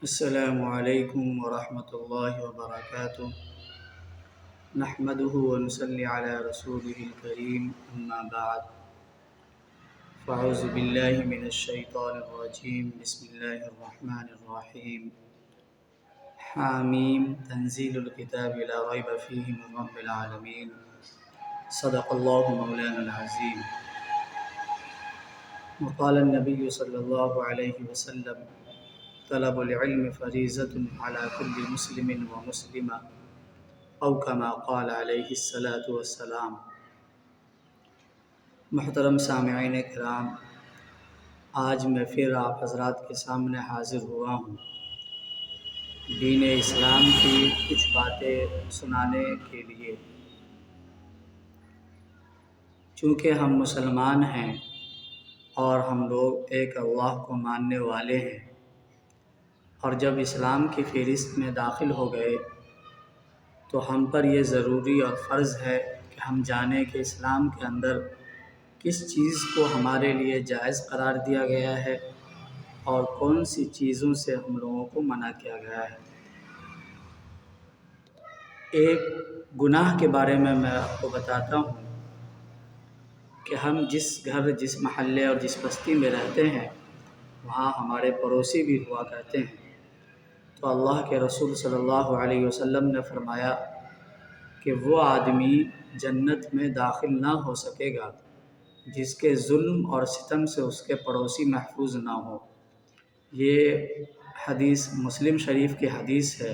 السلام علیکم ورحمۃ اللہ وبرکاتہ نحمده ونصلی علی رسوله الکریم اما بعد فاعوذ باللہ من الشیطان الرجیم بسم اللہ الرحمن الرحیم حامیم تنزیل الکتاب لا ریب فیہ من رب العالمین صدق اللہ مولانا العظیم وقال النبی صلی اللہ علیہ وسلم طلب العلم فریضۃ علی کل مسلم و مسلمہ او کما قال علیہ الصلاۃ والسلام۔ محترم سامعین کرام، آج میں پھر آپ حضرات کے سامنے حاضر ہوا ہوں دین اسلام کی کچھ باتیں سنانے کے لیے۔ چونکہ ہم مسلمان ہیں اور ہم لوگ ایک اللہ کو ماننے والے ہیں، اور جب اسلام کی فہرست میں داخل ہو گئے تو ہم پر یہ ضروری اور فرض ہے کہ ہم جانیں کہ اسلام کے اندر کس چیز کو ہمارے لیے جائز قرار دیا گیا ہے اور کون سی چیزوں سے ہم لوگوں کو منع کیا گیا ہے۔ ایک گناہ کے بارے میں آپ کو بتاتا ہوں کہ ہم جس گھر، جس محلے اور جس بستی میں رہتے ہیں وہاں ہمارے پڑوسی بھی ہوا کرتے ہیں۔ تو اللہ کے رسول صلی اللہ علیہ وسلم نے فرمایا کہ وہ آدمی جنت میں داخل نہ ہو سکے گا جس کے ظلم اور ستم سے اس کے پڑوسی محفوظ نہ ہو۔ یہ حدیث مسلم شریف کی حدیث ہے۔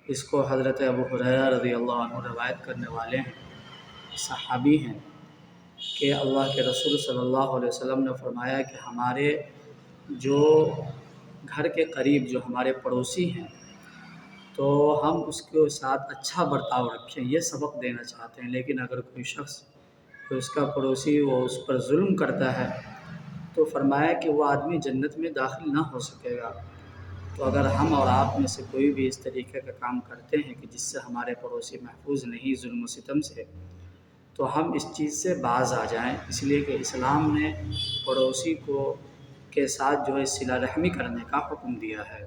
اس کو حضرت ابو ہریرہ رضی اللہ عنہ روایت کرنے والے ہیں، صحابی ہیں، کہ اللہ کے رسول صلی اللہ علیہ وسلم نے فرمایا کہ ہمارے جو گھر کے قریب جو ہمارے پڑوسی ہیں تو ہم اس کے ساتھ اچھا برتاؤ رکھیں، یہ سبق دینا چاہتے ہیں۔ لیکن اگر کوئی شخص، کوئی اس کا پڑوسی، وہ اس پر ظلم کرتا ہے تو فرمایا کہ وہ آدمی جنت میں داخل نہ ہو سکے گا۔ تو اگر ہم اور آپ میں سے کوئی بھی اس طریقے کا کام کرتے ہیں کہ جس سے ہمارے پڑوسی محفوظ نہیں ظلم و ستم سے، تو ہم اس چیز سے باز آ جائیں، اس لیے کہ اسلام نے پڑوسی کو کے ساتھ جو ہے صلہ رحمی کرنے کا حکم دیا ہے۔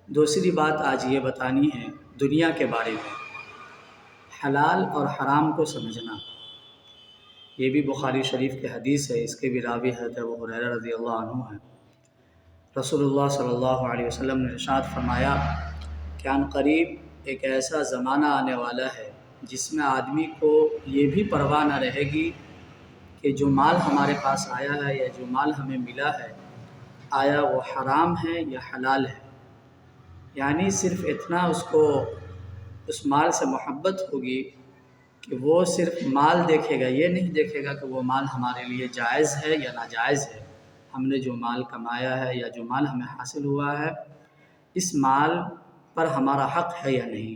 دوسری بات آج یہ بتانی ہے دنیا کے بارے میں، حلال اور حرام کو سمجھنا۔ یہ بھی بخاری شریف کی حدیث ہے، اس کے بھی راوی حضرت ابو ہریرہ رضی اللہ عنہ ہیں۔ رسول اللہ صلی اللہ علیہ وسلم نے ارشاد فرمایا کہ عن قریب ایک ایسا زمانہ آنے والا ہے جس میں آدمی کو یہ بھی پرواہ نہ رہے گی کہ جو مال ہمارے پاس آیا ہے یا جو مال ہمیں ملا ہے آیا وہ حرام ہے یا حلال ہے۔ یعنی صرف اتنا اس کو اس مال سے محبت ہوگی کہ وہ صرف مال دیکھے گا، یہ نہیں دیکھے گا کہ وہ مال ہمارے لیے جائز ہے یا ناجائز ہے، ہم نے جو مال کمایا ہے یا جو مال ہمیں حاصل ہوا ہے اس مال پر ہمارا حق ہے یا نہیں۔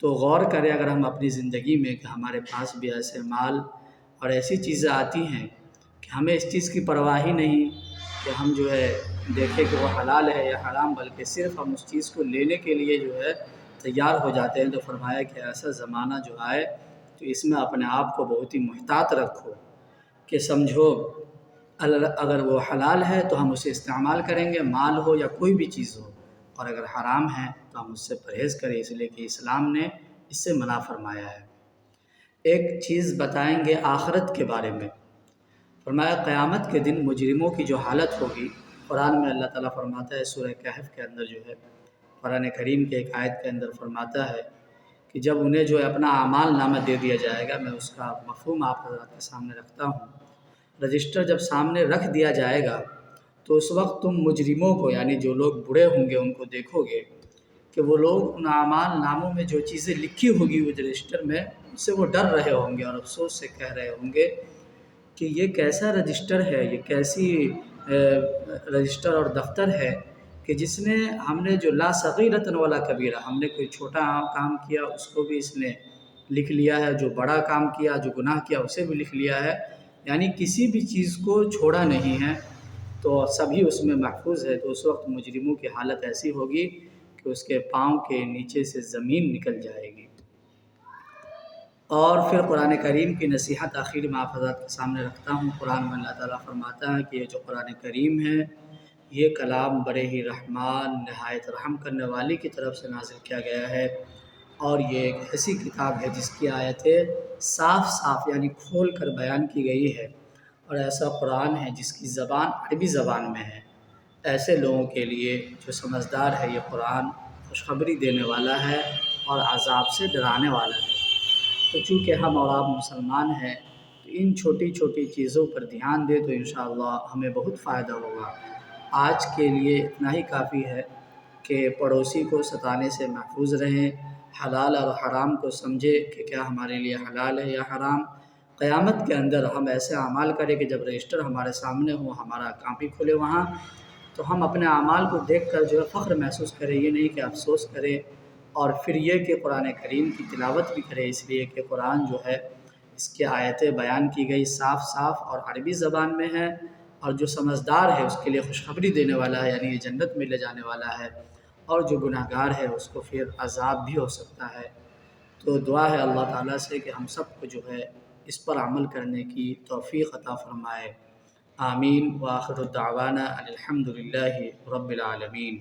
تو غور کریں اگر ہم اپنی زندگی میں کہ ہمارے پاس بھی ایسے مال اور ایسی چیزیں آتی ہیں کہ ہمیں اس چیز کی پرواہ ہی نہیں کہ ہم جو ہے دیکھیں کہ وہ حلال ہے یا حرام، بلکہ صرف ہم اس چیز کو لینے کے لیے جو ہے تیار ہو جاتے ہیں۔ تو فرمایا کہ ایسا زمانہ جو آئے تو اس میں اپنے آپ کو بہت ہی محتاط رکھو کہ سمجھو اگر وہ حلال ہے تو ہم اسے استعمال کریں گے، مال ہو یا کوئی بھی چیز ہو، اور اگر حرام ہے تو ہم اس سے پرہیز کریں، اس لیے کہ اسلام نے اس سے منع فرمایا ہے۔ ایک چیز بتائیں گے آخرت کے بارے میں۔ فرمایا قیامت کے دن مجرموں کی جو حالت ہوگی، قرآن میں اللہ تعالیٰ فرماتا ہے سورہ کہف کے اندر جو ہے، قرآن کریم کے ایک آیت کے اندر فرماتا ہے کہ جب انہیں جو ہے اپنا اعمال نامہ دے دیا جائے گا، میں اس کا مفہوم آپ حضرات کے سامنے رکھتا ہوں۔ رجسٹر جب سامنے رکھ دیا جائے گا تو اس وقت تم مجرموں کو، یعنی جو لوگ برے ہوں گے ان کو دیکھو گے کہ وہ لوگ ان اعمال ناموں میں جو چیزیں لکھی ہوگی وہ رجسٹر میں، اس سے وہ ڈر رہے ہوں گے اور افسوس سے کہہ رہے ہوں گے کہ یہ کیسا رجسٹر ہے، یہ کیسی رجسٹر اور دفتر ہے کہ جس نے ہم نے جو لا صغیرۃ ولا کبیرہ، ہم نے کوئی چھوٹا کام کیا اس کو بھی اس نے لکھ لیا ہے، جو بڑا کام کیا، جو گناہ کیا اسے بھی لکھ لیا ہے، یعنی کسی بھی چیز کو چھوڑا نہیں ہے، تو سبھی اس میں محفوظ ہے۔ تو اس وقت مجرموں کی حالت ایسی ہوگی کہ اس کے پاؤں کے نیچے سے زمین نکل جائے گی۔ اور پھر قرآن کریم کی نصیحت آخر میں آپ حضرات کے سامنے رکھتا ہوں۔ قرآن میں اللہ تعالیٰ فرماتا ہے کہ یہ جو قرآن کریم ہے یہ کلام بڑے ہی رحمان نہایت رحم کرنے والی کی طرف سے نازل کیا گیا ہے، اور یہ ایک ایسی کتاب ہے جس کی آیتیں صاف صاف یعنی کھول کر بیان کی گئی ہے، اور ایسا قرآن ہے جس کی زبان عربی زبان میں ہے۔ ایسے لوگوں کے لیے جو سمجھدار ہے، یہ قرآن خوشخبری دینے والا ہے اور عذاب سے ڈرانے والا ہے۔ تو چونکہ ہم اور آپ مسلمان ہیں، تو ان چھوٹی چھوٹی چیزوں پر دھیان دیں تو انشاءاللہ ہمیں بہت فائدہ ہوگا۔ آج کے لیے اتنا ہی کافی ہے کہ پڑوسی کو ستانے سے محفوظ رہیں، حلال اور حرام کو سمجھے کہ کیا ہمارے لیے حلال ہے یا حرام۔ قیامت کے اندر ہم ایسے اعمال کریں کہ جب رجسٹر ہمارے سامنے ہو، ہمارا کاپی کھلے وہاں، تو ہم اپنے اعمال کو دیکھ کر جو ہے فخر محسوس کریں، یہ نہیں کہ افسوس کریں، اور پھر یہ کہ قرآن کریم کی تلاوت بھی کریں، اس لیے کہ قرآن جو ہے اس کی آیتیں بیان کی گئی صاف صاف اور عربی زبان میں ہے، اور جو سمجھدار ہے اس کے لیے خوشخبری دینے والا ہے، یعنی یہ جنت میں لے جانے والا ہے، اور جو گناہ گار ہے اس کو پھر عذاب بھی ہو سکتا ہے۔ تو دعا ہے اللہ تعالیٰ سے کہ ہم سب کو جو ہے اس پر عمل کرنے کی توفیق عطا فرمائے۔ آمین۔ وآخر الدعوانا ان الحمد للہ رب العالمین۔